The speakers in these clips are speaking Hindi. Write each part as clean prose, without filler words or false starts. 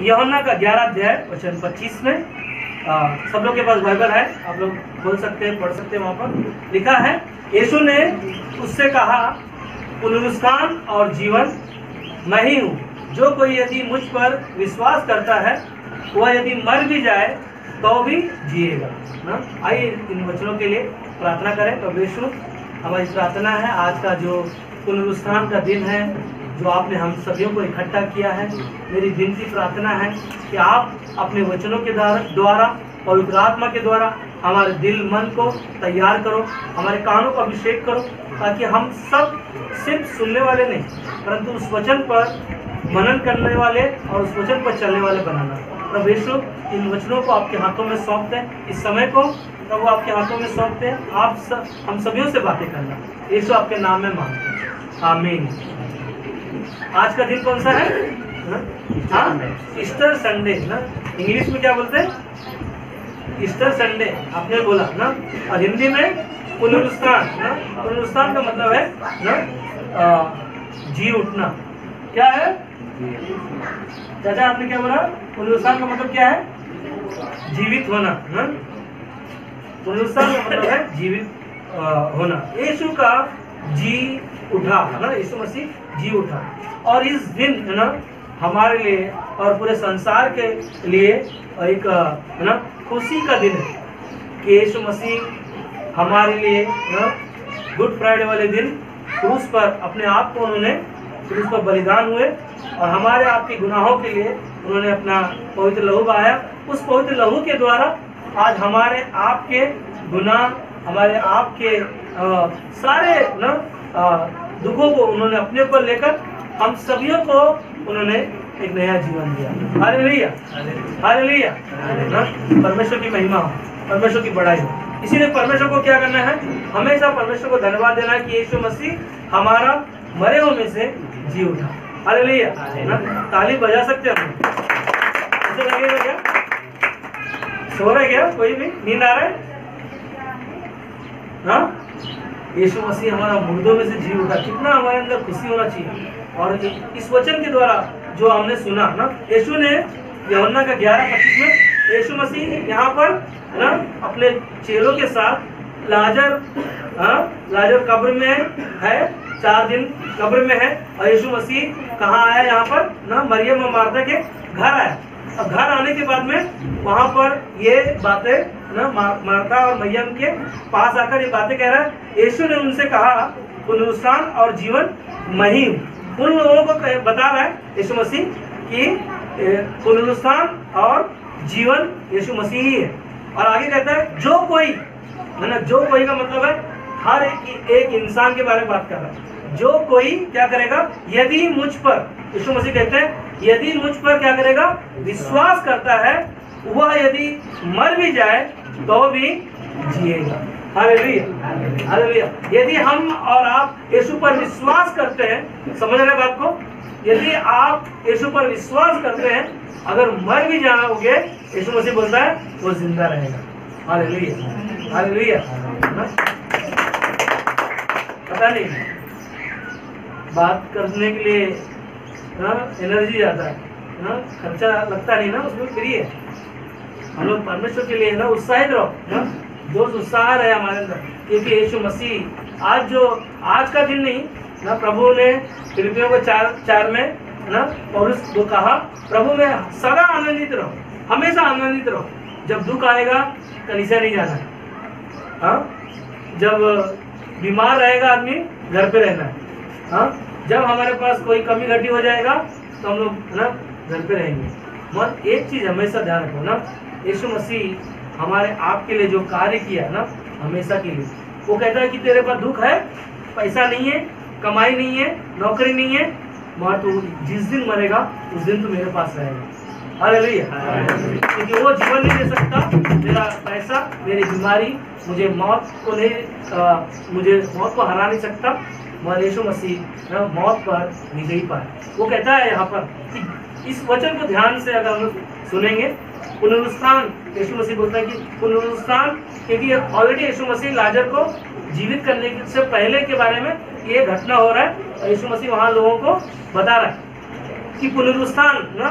यूहन्ना का 11 अध्याय वचन 25 में सब लोग के पास बाइबल है, आप लोग खोल सकते हैं, पढ़ सकते हैं। वहाँ पर लिखा है, यीशु ने उससे कहा, पुनरुत्थान और जीवन मैं ही हूँ। जो कोई यदि मुझ पर विश्वास करता है वह यदि मर भी जाए तो भी जिएगा ना। आइए इन वचनों के लिए प्रार्थना करें। प्रभु यीशु, हमारी प्रार्थना है आज का जो पुनरुत्थान का दिन है, जो आपने हम सभी को इकट्ठा किया है, मेरी विनती प्रार्थना है कि आप अपने वचनों के द्वारा पवित्र आत्मा के द्वारा हमारे दिल मन को तैयार करो, हमारे कानों का अभिषेक करो, ताकि हम सब सिर्फ सुनने वाले नहीं परंतु उस वचन पर मनन करने वाले और उस वचन पर चलने वाले बनाना। प्रभु यीशु, इन वचनों को आपके हाथों में सौंपते हैं, इस समय को प्रभु आपके हाथों में सौंपते हैं। आप हम सभी से बातें करना, यीशु आपके नाम में मांगते हैं, आमीन। आज का दिन कौन सा है? ईस्टर संडे ना। इंग्लिश में क्या बोलते हैं? ईस्टर संडे आपने बोला ना, और हिंदी में पुनरुत्थान ना। पुनरुत्थान का मतलब है ना जी उठना। क्या है चाचा, आपने क्या बोला? पुनरुत्थान का मतलब क्या है? जीवित होना ना। पुनरुत्थान का मतलब है जीवित होना। यीशु का जी उठा ना, यीशु मसीह जी उठा, और इस दिन है ना हमारे लिए और पूरे संसार के लिए एक है ना खुशी का दिन है कि यीशु मसीह हमारे लिए ना गुड फ्राइडे वाले दिन क्रूस पर अपने आप को उन्होंने क्रूस पर बलिदान हुए, और हमारे आपके गुनाहों के लिए उन्होंने अपना पवित्र लहू बहाया। उस पवित्र लहू के द्वारा आज हमारे आपके गुनाह, हमारे आपके सारे ना दुखों को उन्होंने अपने ऊपर लेकर हम सभी को उन्होंने एक नया जीवन दिया। Hallelujah, hallelujah. परमेश्वर की महिमा हो, परमेश्वर की बड़ाई हो। इसीलिए परमेश्वर को क्या करना है? हमेशा परमेश्वर को धन्यवाद देना है कि यीशु मसीह हमारा मरे हुए में से जी उठा। हालेलुया। ताली बजा सकते हैं? ऐसे लगेगा क्या? सो रहे क्या? कोई भी नींद आ रहा है? हाँ, यीशु मसीह हमारा मुर्दों में से जी उठा। कितना हमारे अंदर खुशी होना चाहिए। और इस वचन के द्वारा जो हमने सुना ना, यीशु ने यूहन्ना का 11:25 में यीशु मसीह यहाँ पर ना अपने चेलों के साथ लाजर कब्र में है, 4 दिन कब्र में है, और यीशु मसीह कहाँ आया? यहाँ पर ना मरियम और मार्था के घर आया। अब घर आने के बाद में वहाँ पर ये बातें ना मार्था और मरियम के पास आकर ये बातें कह रहा है। यीशु ने उनसे कहा, पुनरुत्थान और जीवन मैं ही हूँ। उन लोगों को बता रहा है यीशु मसीह कि पुनरुत्थान और जीवन यीशु मसीह ही है। और आगे कहता है जो कोई है ना, जो कोई का मतलब है हर एक इंसान के बारे में बात कर रहा है। जो कोई क्या करेगा? यदि मुझ पर, यीशु मसीह कहते हैं यदि मुझ पर क्या करेगा? विश्वास करता है, वह यदि मर भी जाए तो भी जिएगा। Hallelujah, hallelujah. यदि हम और आप यीशु पर विश्वास करते हैं, समझ रहे बात को? यदि आप यीशु पर विश्वास करते हैं, अगर मर भी जाओगे, यीशु मसीह बोलता है वो जिंदा रहेगा। Hallelujah, hallelujah. पता नहीं, बात करने के लिए ना एनर्जी जाता है ना, खर्चा लगता नहीं ना, उसमें फ्री है। हम लोग परमेश्वर के लिए ना उत्साहित रहो ना, जोश उत्साह रहे हमारे अंदर, क्योंकि यीशु मसीह आज का दिन नहीं ना, प्रभु ने फिलिपियों को 4 में ना पौलुस को कहा, प्रभु में सदा आनंदित रहो, हमेशा आनंदित रहो। जब दुख आएगा कलीसिया नहीं जाना है, हाँ। जब बीमार रहेगा आदमी घर पे रहना है, हाँ। जब हमारे पास कोई कमी घटी हो जाएगा तो हम लोग ना घर पे रहेंगे। मत एक चीज हमेशा ध्यान रखो ना, यीशु मसीह हमारे आपके लिए जो कार्य किया ना, हमेशा के लिए, वो कहता है कि तेरे पास दुख है, पैसा नहीं है, कमाई नहीं है, नौकरी नहीं है, मगर तू जिस दिन मरेगा उस दिन तू मेरे पास रहेगा। हालेलुया। क्योंकि वो जीवन नहीं दे सकता, मेरा पैसा, मेरी बीमारी मुझे मौत को हरा नहीं सकता, मगर यीशु मसीह मौत पर विजयी पाए। वो कहता है यहाँ पर कि इस वचन को ध्यान से अगर हम सुनेंगे, पुनरुत्थान, यीशु मसीह बोलता है कि पुनरुत्थान, क्योंकि ऑलरेडी यीशु मसीह लाजर को जीवित करने से पहले के बारे में ये घटना हो रहा है, और यीशु मसीह वहाँ लोगों को बता रहा है कि पुनरुत्थान ना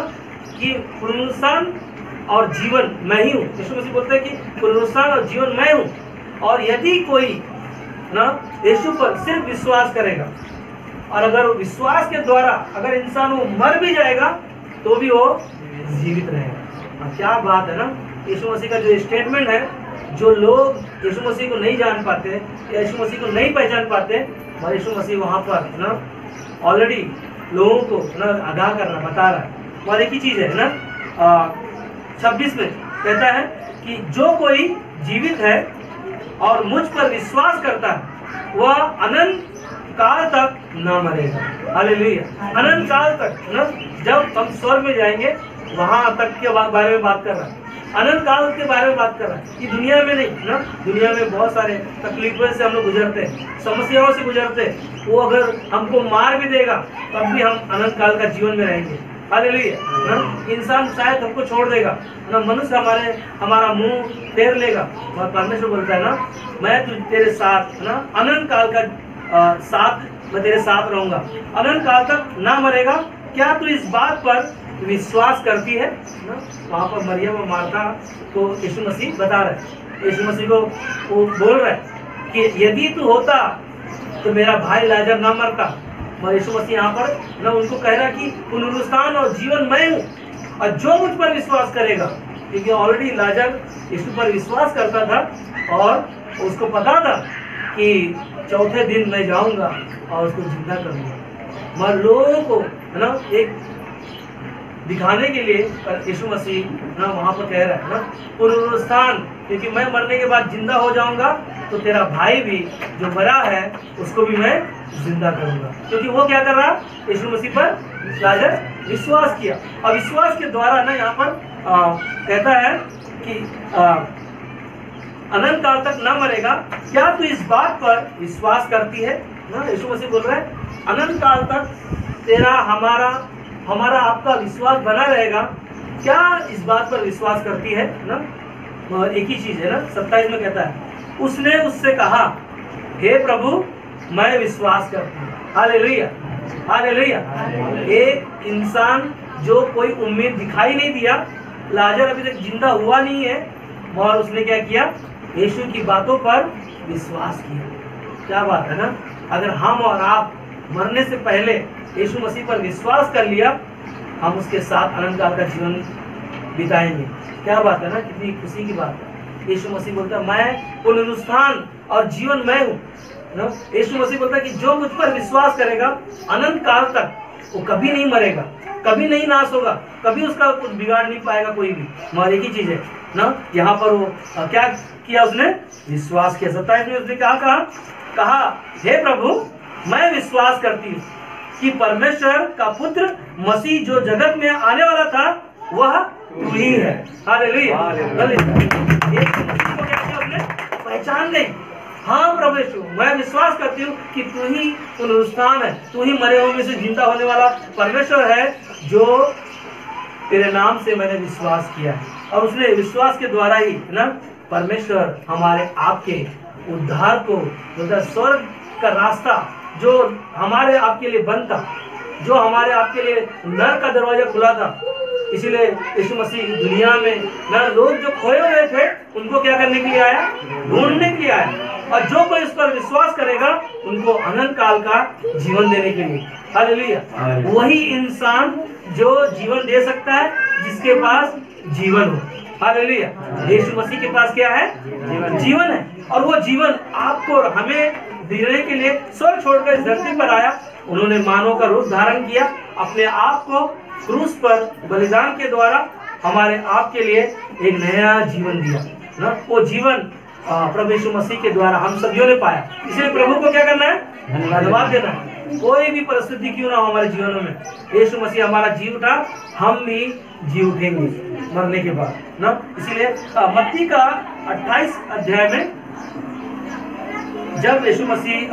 कि पुनरुत्थान और जीवन मैं ही हूँ। यीशु मसीह बोलते हैं कि पुनरुत्थान और जीवन मैं हूँ, और यदि कोई ना यीशु पर सिर्फ विश्वास करेगा, और अगर वो विश्वास के द्वारा अगर इंसान वो मर भी जाएगा तो भी वो जीवित रहेगा। और क्या बात है ना, यीशु मसीह का जो स्टेटमेंट है, जो लोग यीशु मसीह को नहीं जान पाते या यीशु मसीह को नहीं पहचान पाते, और यीशु मसीह वहाँ पर ना ऑलरेडी लोगों को ना आगाह कर रहा, बता रहा है। और एक ही चीज़ है ना 26 में कहता है कि जो कोई जीवित है और मुझ पर विश्वास करता है वह अनंत काल तक ना मरेगा। हालेलुया। अनंत काल तक ना, जब हम स्वर्ग में जाएंगे वहां तक के बारे में बात कर रहा है, अनंत काल के बारे में बात कर रहा है। कि दुनिया में नहीं ना, दुनिया में बहुत सारे तकलीफों से हम लोग गुजरते हैं, समस्याओं से गुजरते हैं। वो अगर हमको मार भी देगा तब भी हम अनंत काल का जीवन में रहेंगे। हालेलुया ना। इंसान शायद हमको छोड़ देगा ना, मनुष्य हमारा मुंह फेर लेगा, और परमेश्वर बोलता है ना, मैं तेरे साथ ना अनंत काल का साथ मैं तेरे साथ रहूंगा, अनंत काल तक ना मरेगा। क्या तू इस बात पर विश्वास करती है ना? वहाँ पर मरियम और मार्था को यीशु मसीह बता रहे हैं, यीशु मसीह को वो बोल रहे हैं कि यदि तू होता तो मेरा भाई लाजर ना मरता। और यीशु मसीह यहाँ पर ना उनको कह रहा कि पुनरुत्थान और जीवन मैं हूँ, और जो मुझ पर विश्वास करेगा, क्योंकि ऑलरेडी लाजर यीशु पर विश्वास करता था और उसको पता था कि चौथे दिन मैं जाऊंगा और उसको जिंदा करूंगा। मगर लोगों को है ना एक दिखाने के लिए यीशु मसीह ना वहाँ पर कह रहा है ना पुनरुत्थान, क्योंकि मैं मरने के बाद जिंदा हो जाऊंगा तो तेरा भाई भी जो मरा है उसको भी मैं जिंदा करूंगा। क्योंकि वो क्या कर रहा, यीशु मसीह पर लाजर विश्वास किया, और विश्वास के द्वारा ना यहाँ पर कहता है कि अनंत काल तक न मरेगा। क्या तू इस बात पर विश्वास करती है ना? यीशु मसीह बोल रहा है अनंत काल तक तेरा हमारा आपका विश्वास बना रहेगा। क्या इस बात पर विश्वास करती है ना? और एक ही चीज है ना 27 में कहता है, उसने उससे कहा, हे प्रभु मैं विश्वास करती हूँ। Hallelujah, hallelujah. एक इंसान जो कोई उम्मीद दिखाई नहीं दिया, लाजर अभी तक जिंदा हुआ नहीं है, और उसने क्या किया, यीशु की बातों पर विश्वास किया। क्या बात है ना, अगर हम और आप मरने से पहले यीशु मसीह पर विश्वास कर लिया, हम उसके साथ अनंत काल का जीवन बिताएंगे। क्या बात है ना, कितनी खुशी की बात है। यीशु मसीह बोलता है मैं पुनरुत्थान और जीवन मैं हूँ ना। यीशु मसीह बोलता है कि जो मुझ पर विश्वास करेगा अनंत काल तक वो कभी नहीं मरेगा, कभी नहीं नाश होगा, कभी उसका कुछ बिगाड़ नहीं पाएगा कोई भी। मगर एक ही चीज है ना, यहाँ पर वो क्या किया, उसने विश्वास किया। 27 में उसने कहा हे प्रभु मैं विश्वास करती हूँ कि परमेश्वर का पुत्र मसीह जो जगत में आने वाला था वह तू ही है। हालेलुया। पहचान गई, हाँ प्रभु यीशु मैं विश्वास करती हूँ कि तू ही पुनरुत्थान है, तू ही मरे हुए में से जिंदा होने वाला परमेश्वर है, जो तेरे नाम से मैंने विश्वास किया है। और उसने विश्वास के द्वारा ही ना परमेश्वर हमारे आपके उद्धार को, स्वर्ग का रास्ता जो हमारे आपके लिए बंद था, जो हमारे आपके लिए नर का दरवाजा खुला था, इसीलिए यीशु मसीह दुनिया में ना लोग जो खोए हुए थे उनको क्या करने के लिए आया, ढूंढने के लिए आया। और जो कोई इस पर विश्वास करेगा उनको अनंत काल का जीवन देने के लिए। हालेलुया। वही इंसान जो जीवन दे सकता है जिसके पास जीवन हो। हालेलुया। यीशु मसीह के पास क्या है, जीवन है, और वो जीवन आपको हमें देने के लिए स्वर्ग छोड़कर इस धरती पर आया। उन्होंने मानव का रूप धारण किया, अपने आप को क्रूस पर बलिदान के द्वारा हमारे आप के लिए एक नया जीवन दिया ना। वो जीवन प्रभु यीशु मसीह के द्वारा हम सभी ने पाया। इसलिए प्रभु को क्या करना है, धन्यवाद देना है। कोई भी परिस्थिति क्यों ना हो हमारे जीवनों में, यीशु मसीह हमारा जी उठा, हम भी जी उठेंगे मरने के बाद ना। इसीलिए मत्ती का 28 अध्याय में जब यीशु मसीह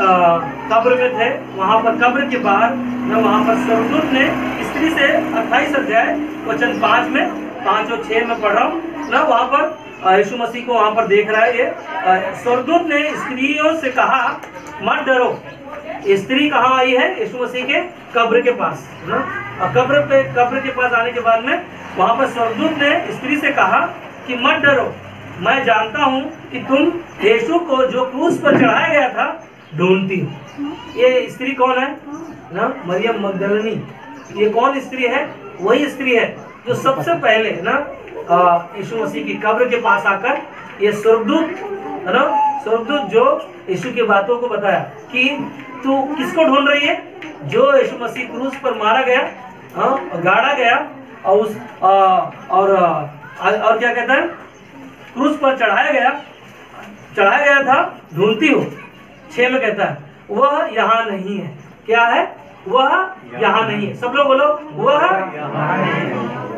कब्र में थे, वहां पर कब्र के बाहर ना वहां पर स्वर्गदूत ने स्त्री से 28 अध्याय वचन 5 में 5 और 6 में पढ़ रहा हूँ ना, वहां पर यीशु मसीह को वहां पर देख रहा है। ये स्वर्गदूत ने स्त्रियों से कहा मत डरो। स्त्री कहाँ आई है, यीशु मसीह के कब्र के पास ना। और कब्र के पास आने के बाद में वहां पर स्वर्गदूत ने स्त्री से कहा कि मत डरो, मैं जानता हूं कि तुम यीशु को जो क्रूस पर चढ़ाया गया था ढूंढती हो। ये स्त्री कौन है ना? मरियम मगदलिनी। ये कौन स्त्री है? वही स्त्री है जो सबसे पहले ना यीशु मसीह की कब्र के पास आकर ये स्वर्गदूत है ना, स्वर्गदूत जो यीशु की बातों को बताया कि तू किसको ढूंढ रही है? जो यीशु मसीह क्रूस पर मारा गया, गाड़ा गया और उस और क्या कहता है, क्रूस पर चढ़ाया गया था, ढूंढती हो। 6 में कहता है वह यहाँ नहीं है। क्या है? वह यहाँ नहीं है। सब लोग बोलो,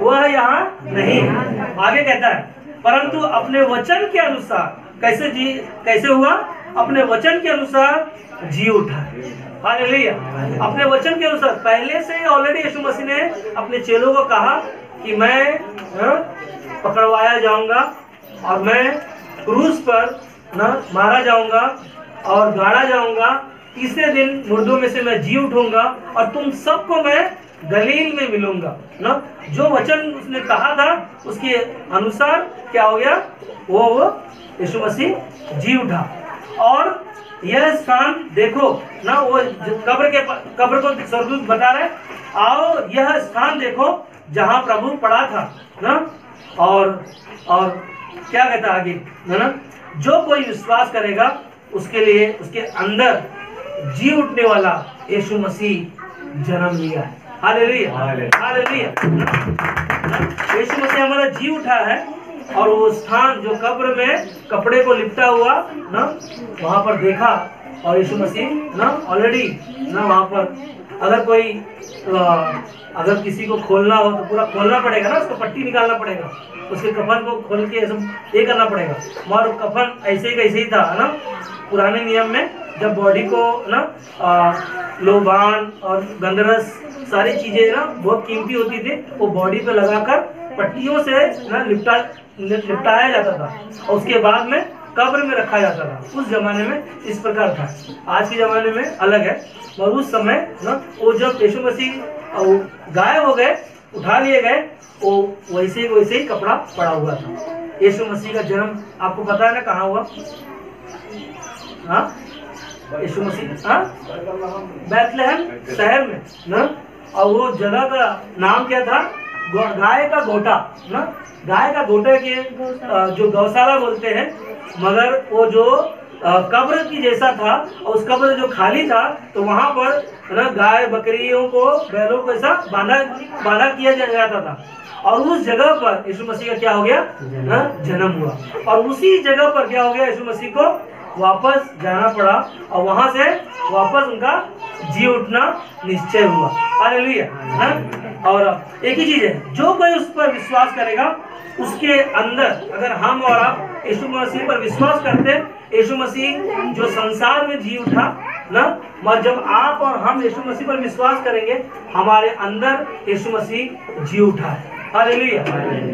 वह यहाँ नहीं है। आगे कहता है परंतु अपने वचन के अनुसार कैसे हुआ? अपने वचन के अनुसार जी उठा। हालेलुया। अपने वचन के अनुसार पहले से ऑलरेडी यीशु मसीह ने अपने चेलों को कहा कि मैं पकड़वाया जाऊंगा और मैं क्रूस पर मारा जाऊंगा और गाड़ा जाऊंगा, तीसरे दिन मुर्दों में से मैं जी उठूंगा और तुम सबको मैं गलील में मिलूंगा ना। जो वचन उसने कहा था उसके अनुसार क्या हो गया? वो यीशु मसीह जी उठा। और यह स्थान देखो ना, वो कब्र को स्वर्गदूत बता रहे, आओ यह स्थान देखो जहां प्रभु पड़ा था ना। और क्या कहता आगे ना, जो कोई विश्वास करेगा उसके लिए उसके अंदर जी उठने वाला यीशु मसीह जन्म लिया है। Hallelujah, hallelujah. यीशु मसीह हमारा जी उठा है और वो स्थान जो कब्र में कपड़े को लिपटा हुआ ना, वहां पर देखा और यीशु मसीह ना ऑलरेडी ना वहां पर अगर किसी को खोलना हो तो पूरा खोलना पड़ेगा ना, उसको पट्टी निकालना पड़ेगा, उसके कफन को खोल के ये करना पड़ेगा। मगर कफन ऐसे ही था ना पुराने नियम में, जब बॉडी को ना लोबान और गंधरस सारी चीजें ना बहुत कीमती होती थी, वो बॉडी पे लगाकर पट्टियों से ना निपटाया जाता था और उसके बाद में कब्र में रखा जाता था। उस जमाने में इस प्रकार था, आज के जमाने में अलग है। और उस समय ना वो जब यीशु मसीह गायब हो गए, उठा लिए गए, वो वैसे ही कपड़ा पड़ा हुआ था। यीशु मसीह का जन्म आपको पता है ना कहाँ हुआ? यीशु मसीह बैतलहम शहर में ना। और वो जगह का नाम क्या था? गाय का गोटा ना। गाय का गोटा के जो गौशाला बोलते हैं, मगर वो जो कब्र की जैसा था और उस कब्र जो खाली था तो वहां पर ना गाय बकरियों को बैलों को ऐसा बांधा किया जाता था। और उस जगह पर यीशु मसीह का क्या हो गया ना? जन्म हुआ। और उसी जगह पर क्या हो गया? यीशु मसीह को वापस जाना पड़ा और वहां से वापस उनका जी उठना निश्चय हुआ। हालेलुया ना। और एक ही चीज है, जो कोई उस पर विश्वास करेगा उसके अंदर, अगर हम और आप यीशु मसीह पर विश्वास करते, यीशु मसीह जो संसार में जी उठा ना, मगर जब आप और हम यीशु मसीह पर विश्वास करेंगे हमारे अंदर यीशु मसीह जी उठा है। हालेलुया,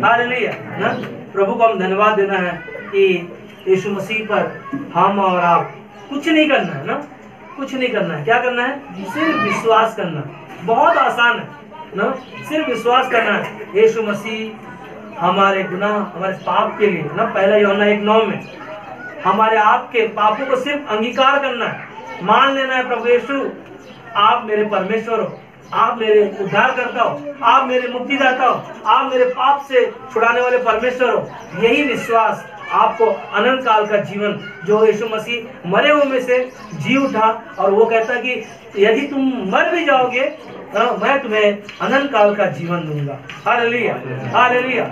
हालेलुया ना। प्रभु को हम धन्यवाद देना है कि यीशु मसीह पर हम और आप कुछ नहीं करना है ना, कुछ नहीं करना है। क्या करना है? सिर्फ विश्वास करना। बहुत आसान है ना, सिर्फ विश्वास करना है। यीशु मसीह हमारे गुनाह, हमारे पाप के लिए ना, पहला यूहन्ना 1:9 में हमारे आपके पापों को सिर्फ अंगीकार करना है, मान लेना है प्रभु यीशु आप मेरे परमेश्वर हो, आप मेरे उद्धार करता हो, आप मेरे मुक्तिदाता हो, आप मेरे पाप से छुड़ाने वाले परमेश्वर हो। यही विश्वास आपको अनंत काल का जीवन, जो यीशु मसीह मरे हुए में से जी उठा, और वो कहता कि यदि तुम मर भी जाओगे मैं तुम्हें अनंत काल का जीवन दूंगा। Hallelujah, hallelujah.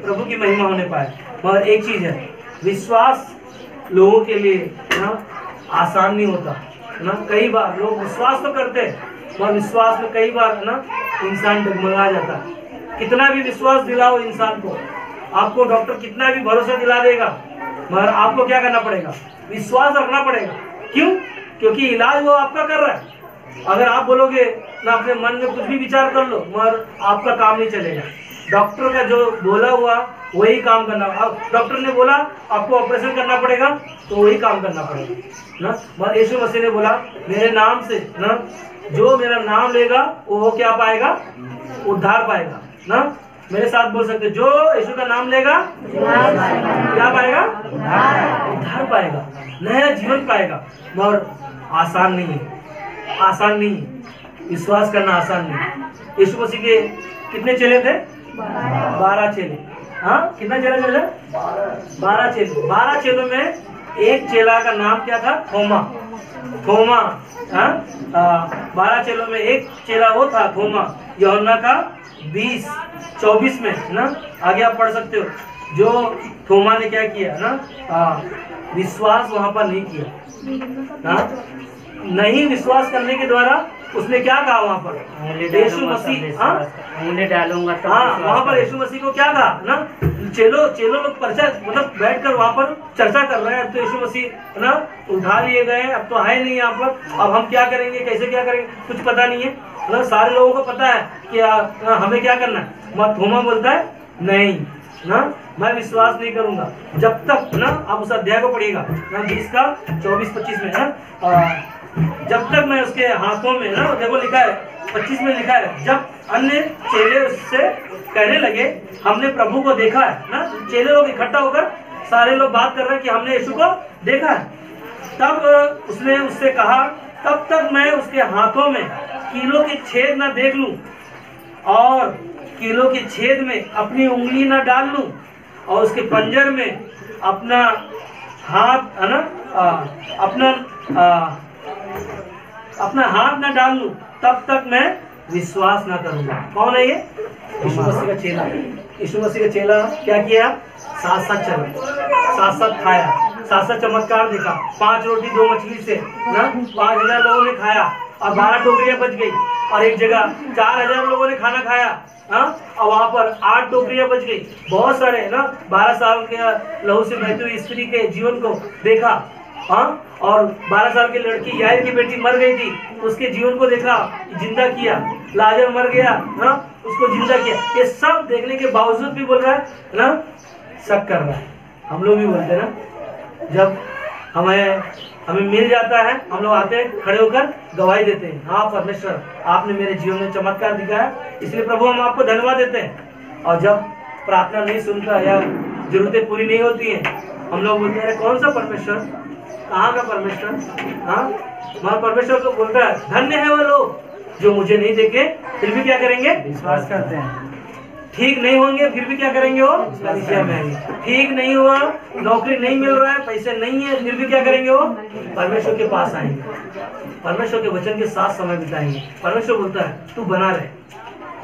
प्रभु की महिमा होने पाए। मगर एक चीज है, विश्वास लोगों के लिए ना आसान नहीं होता ना। कई बार लोग विश्वास तो करते हैं मगर विश्वास में कई बार ना इंसान डगमगा जाता है। कितना भी विश्वास दिलाओ इंसान को, आपको डॉक्टर कितना भी भरोसा दिला देगा, मगर आपको क्या करना पड़ेगा? विश्वास रखना पड़ेगा। क्यों? क्योंकि इलाज वो आपका कर रहा है। अगर आप बोलोगे ना अपने मन में कुछ भी विचार कर लो, मगर आपका काम नहीं चलेगा। डॉक्टर का जो बोला हुआ वही काम करना। अब डॉक्टर ने बोला आपको ऑपरेशन करना पड़ेगा तो वही काम करना पड़ेगा ना। मगर यीशु मसीह ने बोला मेरे नाम से ना जो मेरा नाम लेगा वो क्या पाएगा? उद्धार पाएगा ना। मेरे साथ बोल सकते, जो यीशु का नाम लेगा क्या पाएगा? उद्धार पाएगा, नया जीवन पाएगा। और आसान नहीं है, आसान नहीं है, विश्वास करना आसान नहीं। यीशु मसीह के कितने चेले थे? 12 चेले। हाँ, कितना चेला चले? 12 चेले। 12 चेलों में एक चेला का नाम क्या था? थोमा। थोमा। 12 चेलों में एक चेला वो था थोमा। यूहन्ना का 20:24 में ना, आगे आप पढ़ सकते हो, जो थोमा ने क्या किया ना, विश्वास वहां पर नहीं किया ना। नहीं विश्वास करने के द्वारा उसने क्या कहा वहां पर? यीशु मसीह, उंगली डालूंगा। हाँ, वहां पर यीशु मसीह को क्या कहा ना, चेलो लोग परिचय मतलब बैठकर वहां पर चर्चा कर रहे हैं। अब तो यीशु मसीह ना उठा लिए गए, अब तो है नहीं यहाँ पर, अब हम क्या करेंगे, कैसे क्या करेंगे, कुछ पता नहीं है। मतलब सारे लोगों को पता है कि हमें क्या करना है। मत थोमा बोलता है नहीं ना, मैं विश्वास नहीं करूंगा जब तक ना, आप उस अध्याय को पढ़िएगा ना, 20 का 24-25 में ना, जब तक मैं उसके हाथों में ना, देखो लिखा है 25 में लिखा है, जब अन्य चेले उससे कहने लगे हमने प्रभु को देखा है ना, चेले लोग इकट्ठा होकर सारे लोग बात कर रहे हैं कि हमने यीशु को देखा है। तब उसने उससे कहा, तब तक मैं उसके हाथों में कीलों के छेद न देख लूं और कीलों के छेद में अपनी उंगली न डाल लूं और उसके पंजर में अपना हाथ है ना, अपना हाथ न डाल लूं, तब तक मैं विश्वास ना करूंगा। कौन है ये? यीशु मसीह का चेला। यीशु मसीह का चेला क्या किया? साथ साथ चला, साथ साथ खाया, साथ साथ चमत्कार देखा। 5 रोटी 2 मछली से ना 5000 लोगों ने खाया और 12 टोकरियां बच गई। और एक जगह 4000 लोगों ने खाना खाया, हाँ, और वहां पर 8 टोकरियां बच गई। बहुत सारे ना 12 साल के लहू से बहती हुई स्त्री के जीवन को देखा, हाँ, और 12 साल की लड़की यायर की बेटी मर गई थी, उसके जीवन को देखा, जिंदा किया। लाजर मर गया ना, उसको जिंदा किया। ये सब देखने के बावजूद भी बोल रहा है ना, शक कर रहा है। हम लोग भी बोलते हैं ना, जब हमें मिल जाता है, हम लोग आते हैं, खड़े होकर गवाही देते हैं, हाँ परमेश्वर आपने मेरे जीवन में चमत्कार दिखाया, इसलिए प्रभु हम आपको धन्यवाद देते हैं। और जब प्रार्थना नहीं सुनता या जरूरतें पूरी नहीं होती हैं, हम लोग बोलते हैं कौन सा परमेश्वर, कहाँ का परमेश्वर? हाँ, हमारा परमेश्वर तो बोलता है धन्य है वो लोग जो मुझे नहीं देखे फिर भी क्या करेंगे? विश्वास करते हैं। ठीक नहीं होंगे फिर भी क्या करेंगे? वो कलीसिया में आएंगे। ठीक नहीं हुआ, नौकरी नहीं मिल रहा है, पैसे नहीं है, फिर भी क्या करेंगे? वो परमेश्वर के पास आएंगे, परमेश्वर के वचन के साथ समय बिताएंगे। परमेश्वर बोलता है तू बना रहे,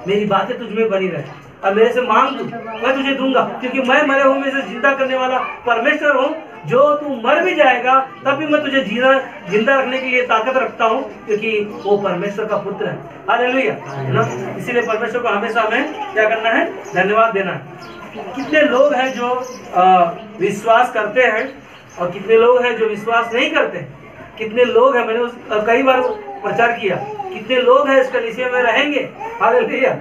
मेरी बातें तुझ में बनी रहे और मेरे से मांग तू, मैं तुझे दूंगा, क्योंकि मैं मरे हुए में से जिंदा करने वाला परमेश्वर हूँ। जो तू मर भी जाएगा तब भी मैं तुझे जिंदा रखने के लिए ताकत रखता हूँ, क्योंकि वो परमेश्वर का पुत्र है। हालेलुया, है ना? इसीलिए परमेश्वर को हमेशा हमें क्या करना है? धन्यवाद देना है। कितने लोग हैं जो विश्वास करते हैं और कितने लोग हैं जो विश्वास नहीं करते? कितने लोग हैं, मैंने कई बार प्रचार किया, कितने लोग हैं इस कलीसिया में रहेंगे? हालेलुया,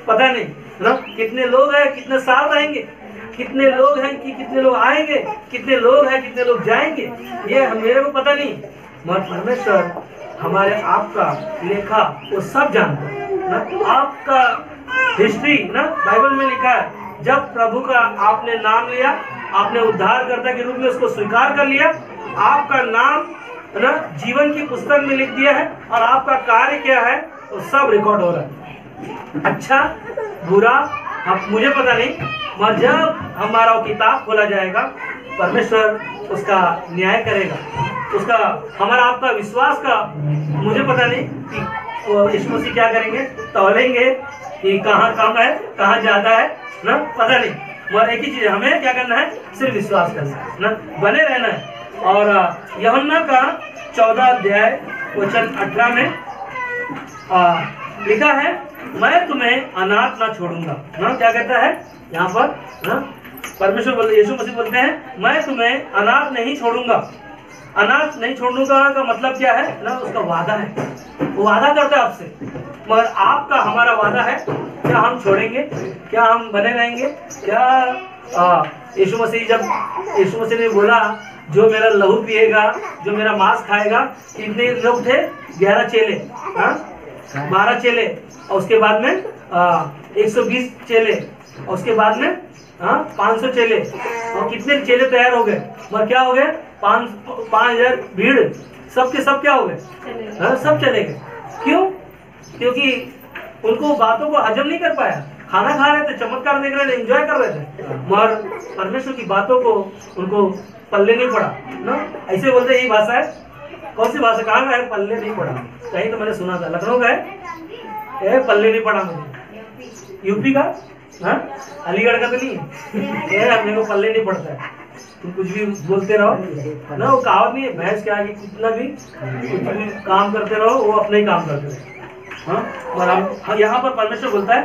पता नहीं ना कितने लोग हैं, कितने साल रहेंगे, कितने लोग हैं कि कितने लोग आएंगे, कितने लोग हैं कितने लोग जाएंगे, ये मेरे को पता नहीं, मगर परमेश्वर हमारे आपका लेखा वो सब जानता है ना। आपका हिस्ट्री ना बाइबल में लिखा है, जब प्रभु का आपने नाम लिया, आपने उद्धारकर्ता के रूप में उसको स्वीकार कर लिया, आपका नाम ना जीवन की पुस्तक में लिख दिया है और आपका कार्य क्या है वो सब रिकॉर्ड हो रहा है। अच्छा बुरा मुझे पता नहीं, मगर जब हमारा वो किताब खोला जाएगा, परमेश्वर उसका न्याय करेगा। उसका हमारा आपका विश्वास का मुझे पता नहीं कि यीशु मसीह क्या करेंगे, तौलेंगे कि कहाँ कम है कहाँ ज्यादा है ना, पता नहीं, मगर एक ही चीज हमें क्या करना है? सिर्फ विश्वास करना है ना, बने रहना है। और यूहन्ना का 14 अध्याय वचन 18 में लिखा है, मैं तुम्हें अनाथ ना छोड़ूंगा ना। क्या कहता है यहाँ पर ना? परमेश्वर बोलते, यीशु मसीह बोलते हैं मैं तुम्हें अनाथ नहीं छोड़ूंगा। अनाथ नहीं छोड़ूंगा का मतलब क्या है ना? उसका वादा है, वो वादा करता है आपसे, मगर आपका हमारा वादा है, क्या हम छोड़ेंगे? क्या हम बने रहेंगे? क्या यीशु मसीह ने बोला जो मेरा लहू पिएगा, जो मेरा मांस खाएगा, कितने लोग थे? 11 चेले, हाँ, 12 चेले, और उसके बाद में 120 चेले, और उसके बाद में 500 चेले, और कितने चेले तैयार हो गए? मगर क्या हो गए? 5,000 भीड़, सबके सब क्या हो गए? सब चले गए। क्यों? क्योंकि उनको बातों को हजम नहीं कर पाया। खाना खा रहे थे, चमत्कार देख रहे थे, एंजॉय कर रहे थे, मगर परमेश्वर की बातों को उनको पल्ले नहीं पड़ा ना। ऐसे बोलते यही भाषा है। कौन सी भाषा? कहाँ का है? पल्ले नहीं पड़ा। कहीं तो मैंने सुना था, लखनऊ का है, पल्ले नहीं पड़ा मुझे। यूपी का? अलीगढ़ का तो नहीं है। अपने को पल्ले नहीं पड़ता है, तुम कुछ भी बोलते रहो ना। वो कहावत नहीं है, भैंस के आगे कितना भी काम करते रहो, वो अपना ही काम करते रहो। और हम यहाँ पर परमेश्वर बोलता है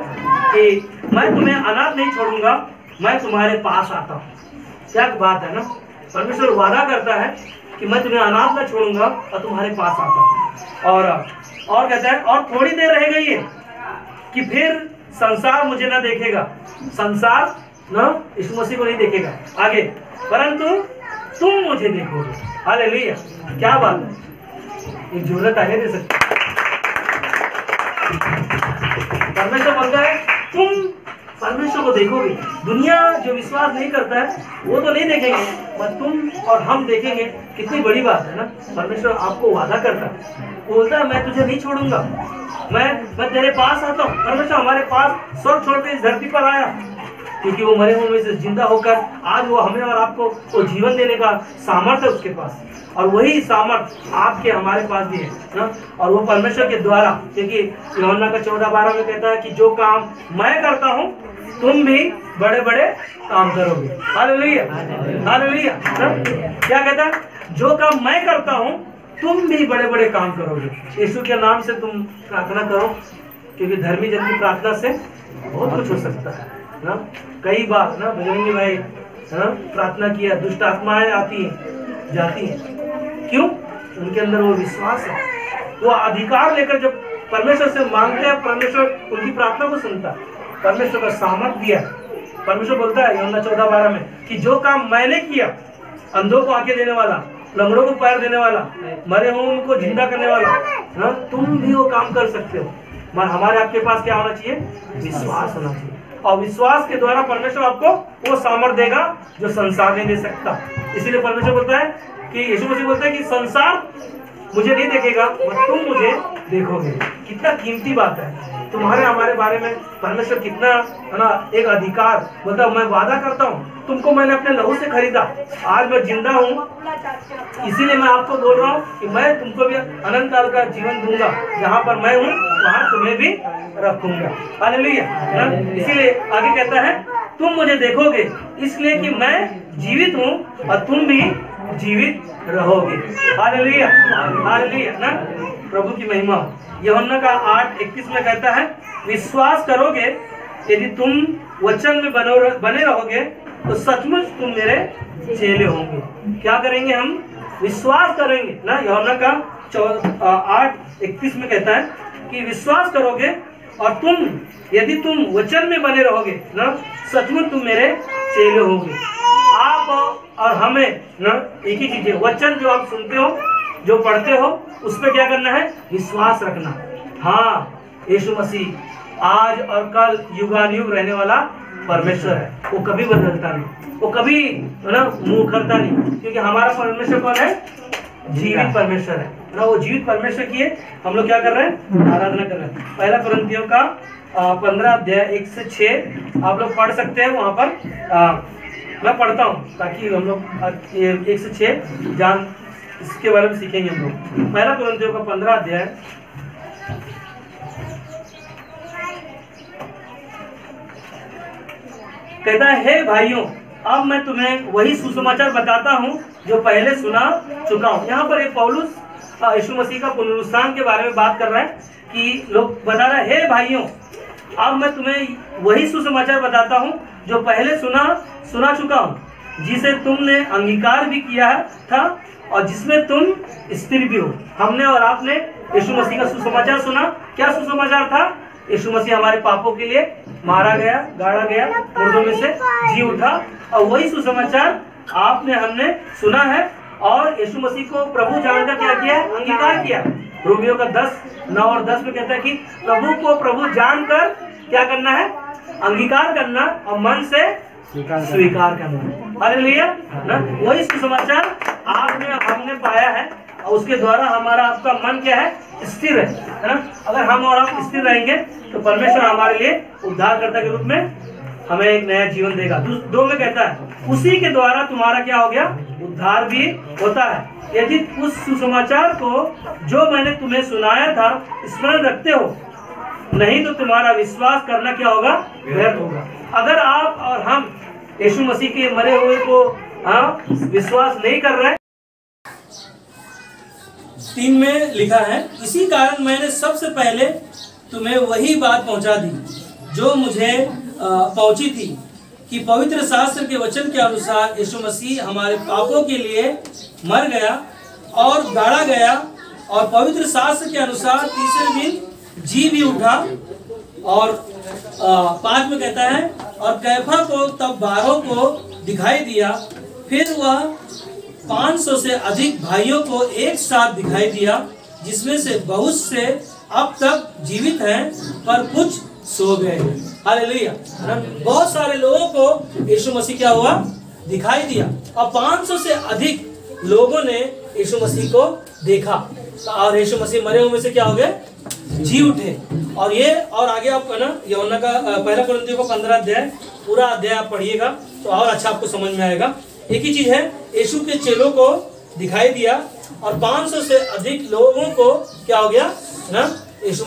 कि मैं तुम्हें अनाथ नहीं छोड़ूंगा, मैं तुम्हारे पास आता हूँ। क्या बात है ना। परमेश्वर वादा करता है कि मैं तुम्हें अनाथ न छोड़ूंगा और तुम्हारे पास आता हूँ। और कहता है, और थोड़ी देर रह गई है कि फिर संसार मुझे ना देखेगा, संसार ना यीशु मसीह को नहीं देखेगा आगे, परंतु तुम मुझे देखोगे। हालेलुया। क्या बात है, ये जरूरत आगे दे सकते। परमेश्वर बोलता है तुम परमेश्वर को देखोगे। दुनिया जो विश्वास नहीं करता है वो तो नहीं देखेंगे, पर तुम और हम देखेंगे। कितनी बड़ी बात है ना। परमेश्वर आपको वादा करता है, बोलता है मैं तुझे नहीं छोड़ूंगा, मैं तेरे पास आता हूँ। परमेश्वर हमारे पास स्वर्ग छोड़ के इस धरती पर आया, क्योंकि वो मरे हुए में से जिंदा होकर आज वो हमें और आपको वो जीवन देने का सामर्थ्य है उसके पास, और वही सामर्थ्य आपके हमारे पास भी है ना। और वो परमेश्वर के द्वारा, क्योंकि यूहन्ना का 14:12 में कहता है कि जो काम मैं करता हूँ तुम भी बड़े बड़े काम करोगे। Hallelujah, hallelujah. क्या कहता है? जो काम मैं करता हूँ तुम भी बड़े बड़े काम करोगे। यीशु के नाम से तुम प्रार्थना करो, क्योंकि धर्मी जन की प्रार्थना से बहुत कुछ हो सकता है ना। कई बार ना बजरंगी भाई प्रार्थना किया, दुष्ट आत्माएं आती हैं जाती हैं। क्यों? उनके अंदर वो विश्वास है, वो अधिकार लेकर जब परमेश्वर से मांगते हैं, परमेश्वर उनकी प्रार्थना को सुनता है। परमेश्वर का सामर्थ दिया। परमेश्वर बोलता है यूहन्ना 14:12 में कि जो काम मैंने किया, अंधों को आंखें देने वाला, लंगड़ों को पैर देने वाला, मरे हुओं को जिंदा करने वाला, तुम भी वो काम कर सकते हो। मगर हमारे आपके पास क्या होना चाहिए? विश्वास होना चाहिए, और विश्वास के द्वारा परमेश्वर आपको वो सामर्थ देगा जो संसार नहीं दे सकता। इसीलिए परमेश्वर बोलता है कि यीशु मसीह बोलता है कि संसार मुझे नहीं देखेगा, पर तुम मुझे देखोगे। कितना कीमती बात है। तुम्हारे हमारे बारे में परमेश्वर कितना है ना एक अधिकार, मतलब मैं वादा करता हूँ, तुमको मैंने अपने लहू से खरीदा, आज मैं जिंदा हूँ, इसीलिए मैं आपको बोल रहा हूँ कि मैं तुमको भी अनंत काल का जीवन दूंगा। जहाँ पर मैं हूँ वहाँ तुम्हें भी रखूंगा। हालेलुया। इसीलिए आगे कहता है तुम मुझे देखोगे, इसलिए कि मैं जीवित हूँ और तुम भी जीवित रहोगे। हालेलुया, हालेलुया ना। प्रभु की महिमा। यूहन्ना का 8:21 में कहता है विश्वास करोगे, यदि तुम वचन में बने रहोगे तो सचमुच तुम मेरे चेले होंगे। क्या करेंगे हम? विश्वास करेंगे ना। यूहन्ना का 8:31 में कहता है कि विश्वास करोगे और यदि तुम वचन में बने रहोगे ना, सचमुच तुम मेरे चेले होंगे। आप और हमें ना एक ही चीज है, वचन जो आप सुनते हो, जो पढ़ते हो, उस पर क्या करना है? विश्वास रखना। हाँ, यीशु मसीह आज और कल युगानुयुग रहने वाला परमेश्वर है। वो कभी बदलता नहीं, वो कभी ना मुंह करता नहीं, क्योंकि हमारा परमेश्वर कौन है? जीवित परमेश्वर है ना। वो जीवित परमेश्वर की हम लोग क्या कर रहे हैं? आराधना कर रहे हैं। पहला कुरिन्थियों का 15:1-6 आप लोग पढ़ सकते हैं। वहां पर मैं पढ़ता हूँ ताकि हम लोग 1-6 जान इसके बारे में सीखेंगे हम लोग। पहला कुरिन्थियों का 15 अध्याय कहता है, हे भाइयों, अब मैं तुम्हें वही सुसमाचार बताता हूँ जो पहले सुना चुका हूँ। यहाँ पर एक पौलुस यीशु मसीह का पुनरुत्थान के बारे में बात कर रहा है कि लोग बता रहा है, हे भाइयों, अब मैं तुम्हें वही सुसमाचार बताता हूँ जो पहले सुना चुका हूँ, जिसे तुमने अंगीकार भी किया था और जिसमें तुम स्थिर भी हो। हमने और आपने यीशु मसीह का सुसमाचार सुना। क्या सुसमाचार था? यीशु मसीह हमारे पापों के लिए मारा गया, गाड़ा गया, मुर्दों में से जी उठा, और वही सुसमाचार आपने हमने सुना है और यीशु मसीह को प्रभु जानकर क्या किया? अंगीकार किया। रोमियो का 10:9 और 10 में कहता है कि प्रभु को प्रभु जानकर क्या करना है, अंगीकार करना और मन से स्वीकार करना। हालेलुया ना, वही सुसमाचार आपने हमने पाया है और उसके द्वारा हमारा आपका मन क्या है, स्थिर है ना। अगर हम और आप स्थिर रहेंगे तो परमेश्वर हमारे लिए उद्धारकर्ता के रूप में हमें एक नया जीवन देगा। 2 में कहता है उसी के द्वारा तुम्हारा क्या हो गया, उद्धार भी होता है, यदि उस सुसमाचार को जो मैंने तुम्हें सुनाया था स्मरण रखते हो, नहीं तो तुम्हारा विश्वास करना क्या होगा, व्यर्थ होगा। अगर आप और हम यीशु मसीह के मरे हुए को विश्वास नहीं कर रहे। 3 में लिखा है, इसी कारण मैंने सबसे पहले तुम्हें वही बात पहुंचा दी जो मुझे पहुंची थी कि पवित्र शास्त्र के वचन के अनुसार यीशु मसीह हमारे पापों के लिए मर गया और गाड़ा गया और पवित्र शास्त्र के अनुसार तीसरे दिन जी भी उठा। और 5 में कहता है, और कैफा को तब 12 को दिखाई दिया, फिर वह 500 से अधिक भाइयों को एक साथ दिखाई दिया, जिसमें से बहुत से अब तक जीवित हैं पर कुछ सो गए। हालेलुया। बहुत सारे लोगों को यीशु मसीह क्या हुआ, दिखाई दिया और 500 से अधिक लोगों ने यीशु मसीह को देखा और यीशु मसीह मरे हुए से क्या हो गए, जी उठे। और ये और आगे आप है ना यूहन्ना का 1 कुरिन्थियों का 15 अध्याय पूरा अध्याय आप पढ़िएगा तो और अच्छा आपको समझ में आएगा। एक ही चीज है, यीशु के चेलों को दिखाई दिया और 500 से अधिक लोगों को क्या हो गया ना, यीशु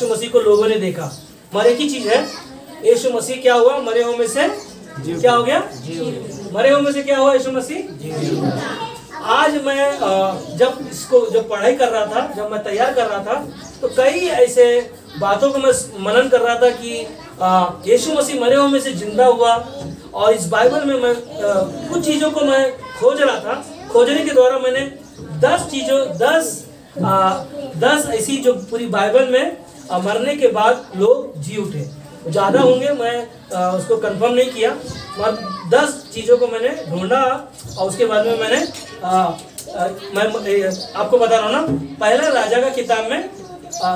मसीह को लोगों ने देखा। मगर एक ही चीज है, यीशु मसीह क्या हुआ, मरे हुए में से क्या हो गया, मरे हुए में से क्या हुआ, यीशु मसीह। आज मैं जब पढ़ाई कर रहा था, जब मैं तैयार कर रहा था, तो कई ऐसे बातों को मैं मनन कर रहा था कि यीशु मसीह मरे हुए में से जिंदा हुआ। और इस बाइबल में मैं कुछ चीज़ों को मैं खोज रहा था। खोजने के द्वारा मैंने 10 ऐसी जो पूरी बाइबल में मरने के बाद लोग जी उठे, ज़्यादा होंगे, मैं उसको कंफर्म नहीं किया, मगर 10 चीज़ों को मैंने ढूंढा और उसके बाद में मैंने मैं आपको बता रहा हूँ ना। पहला राजा का किताब में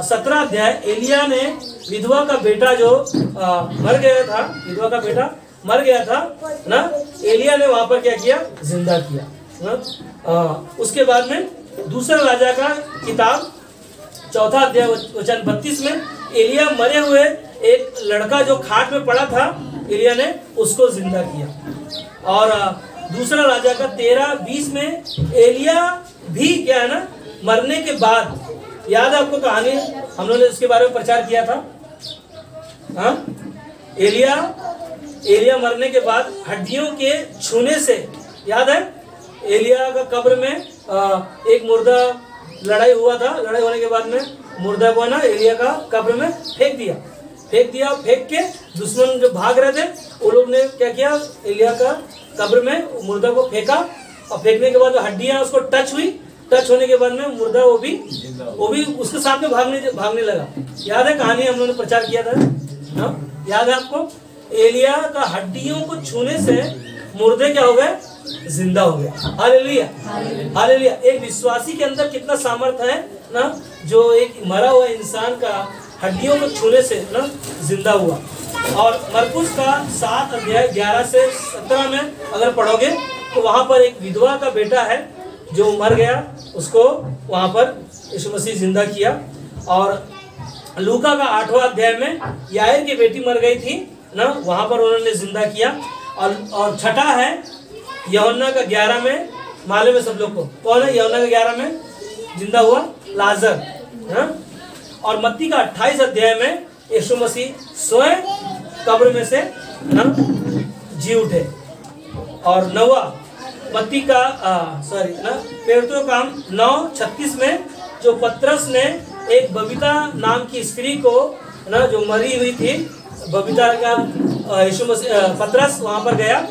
17 अध्याय, एलिया ने विधवा का बेटा जो मर गया था, विधवा का बेटा मर गया था ना, एलिया ने वहां पर क्या किया, जिंदा किया ना। उसके बाद में दूसरा राजा का किताब 4 अध्याय वचन 32 में एलिया मरे हुए एक लड़का जो खाट में पड़ा था, एलिया ने उसको जिंदा किया। और दूसरा राजा का 13-20 में एलिया भी क्या है ना, मरने के बाद, याद है आपको कहानी, हम लोगों ने उसके बारे में प्रचार किया था। हाँ, एलिया मरने के बाद हड्डियों के छूने से, याद है, एलिया का कब्र में एक मुर्दा लड़ाई हुआ था, लड़ाई होने के बाद में मुर्दा को ना एलिया का कब्र में फेंक दिया। फेंक के दुश्मन जो भाग रहे थे वो लोग ने क्या किया, एलिया का कब्र में मुर्दा को फेंका और फेंकने के बाद हड्डियां उसको टच हुई। टच होने के बाद में मुर्दा वो भी उसके साथ में भागने लगा। याद है कहानी, हम लोगों ने प्रचार किया था ना, याद है आपको। एलिया का हड्डियों को छूने से मुर्दे क्या हो गए, जिंदा हो गए। Hallelujah, hallelujah. एक विश्वासी के अंदर कितना सामर्थ्य है ना, जो एक मरा हुआ इंसान का हड्डियों को छूने से ना जिंदा हुआ। और मरकुस का 7 अध्याय 11 से 17 में अगर पढ़ोगे तो वहां पर एक विधवा का बेटा है जो मर गया, उसको वहां पर यीशु मसीह जिंदा किया। और लूका का 8वां अध्याय में याईर की बेटी मर गई थी ना, वहां पर उन्होंने जिंदा किया। और छठा है यूहन्ना का 11 में, मालूम है सब लोग को कौन है यूहन्ना का 11 में जिंदा हुआ, लाजर ना। और मत्ती का 28 अध्याय में यीशु मसीह स्वयं कब्र में से ना जी उठे। और 9वां मत्ती का पेट्रो काम 9:36 में जो पतरस ने एक बबीता नाम की स्त्री को ना जो मरी हुई थी, बबीता का यीशु मसीह पतरस वहां पर गया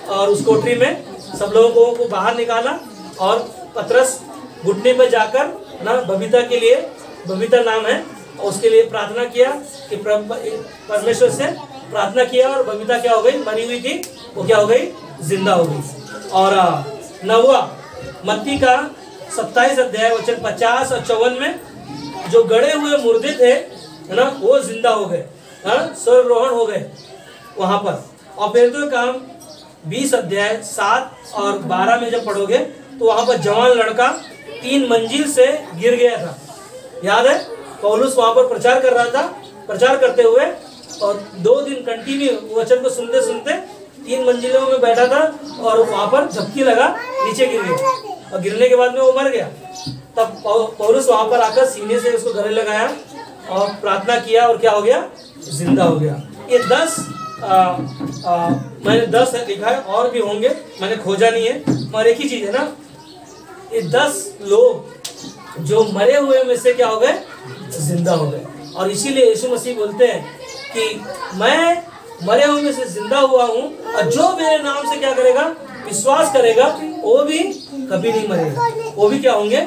और उस कोठरी में सब लोगों को बाहर निकाला और पतरस घुटने पर जाकर ना बबीता के लिए, बबीता नाम है, और उसके लिए प्रार्थना किया कि परमेश्वर से प्रार्थना किया और बबीता क्या हो गई, मरी हुई थी, वो क्या हो गई, जिंदा हो गई। और 9वां मत्ती का 27 अध्याय वचन 50 और 54 में जो गड़े हुए मुर्दे थे, है ना, वो जिंदा हो गए, स्वर्गरोहण हो गए वहां पर। और फिर तो काम 20 अध्याय 7 और 12 में जब पढ़ोगे तो वहां पर जवान लड़का 3 मंजिल से गिर गया था। याद है, पौलुस वहां पर प्रचार कर रहा था, प्रचार करते हुए, और 2 दिन कंटिन्यू वचन को सुनते सुनते 3 मंजिलों में बैठा था और वहां पर झपकी लगा, नीचे गिर गया और गिरने के बाद में वो मर गया। तब पौलुस वहां पर आकर सीने से उसको गले लगाया और प्रार्थना किया और क्या हो गया, जिंदा हो गया। ये 10 मैंने 10 लिखा है, और भी होंगे, मैंने खोजा नहीं है, मगर एक ही चीज है ना, ये 10 लोग जो मरे हुए में से क्या हो गए, जिंदा हो गए। और इसीलिए यीशु मसीह बोलते हैं कि मैं मरे हुए में से जिंदा हुआ हूं, और जो मेरे नाम से क्या करेगा, विश्वास करेगा, वो भी कभी नहीं मरेगा, वो भी क्या होंगे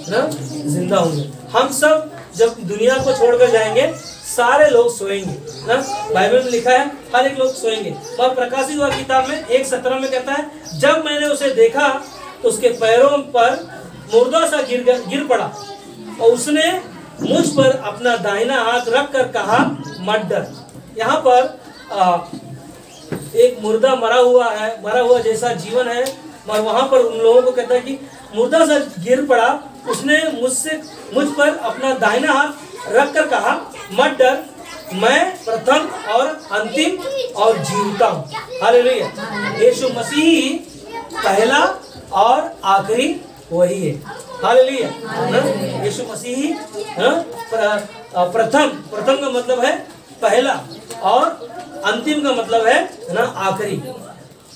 ना, जिंदा होंगे। हम सब जब दुनिया को छोड़कर जाएंगे, सारे लोग सोएंगे ना, बाइबल में लिखा है हर एक लोग सोएंगे। और प्रकाशित हुआ किताब में 1:17 में कहता है, जब मैंने उसे देखा तो उसके पैरों पर मुर्दा सा गिर पड़ा, और उसने मुझ पर अपना दाहिना हाथ रख कर कहा, मत डर। यहाँ पर एक मुर्दा मरा हुआ जैसा जीवन है, और वहां पर उन लोगों को कहता है कि मुर्दा सा गिर पड़ा, उसने मुझ पर अपना दाहिना हाथ रख कर कहा, मत डर, मैं प्रथम और अंतिम और जीवता हूँ। हालेलुया। यीशु मसीह पहला और आखिरी वही है। हालेलुया। यीशु मसीह प्रथम का मतलब है पहला, और अंतिम का मतलब है ना आखिरी।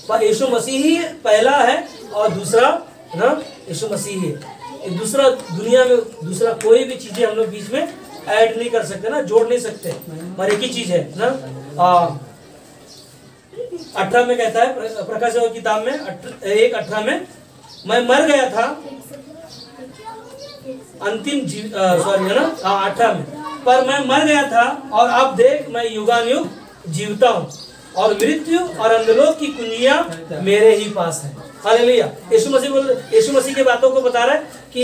पर यीशु मसीह ही पहला है और दूसरा ना यीशु मसीह है। दूसरा दुनिया में दूसरा कोई भी चीजें हम लोग बीच में ऐड नहीं कर सकते ना, जोड़ नहीं सकते, पर एक ही चीज है ना। 18 में कहता है प्रकाशित हुआ किताब में 1:18 में, मैं मर गया था अंतिम सॉरी है ना 18 में, पर मैं मर गया था और अब देख मैं युगानुयुग जीवता हूँ, और मृत्यु और अंधलोक की कुंजियां मेरे ही पास है। हालेलुया। यीशु मसीह की बातों को बता रहा है कि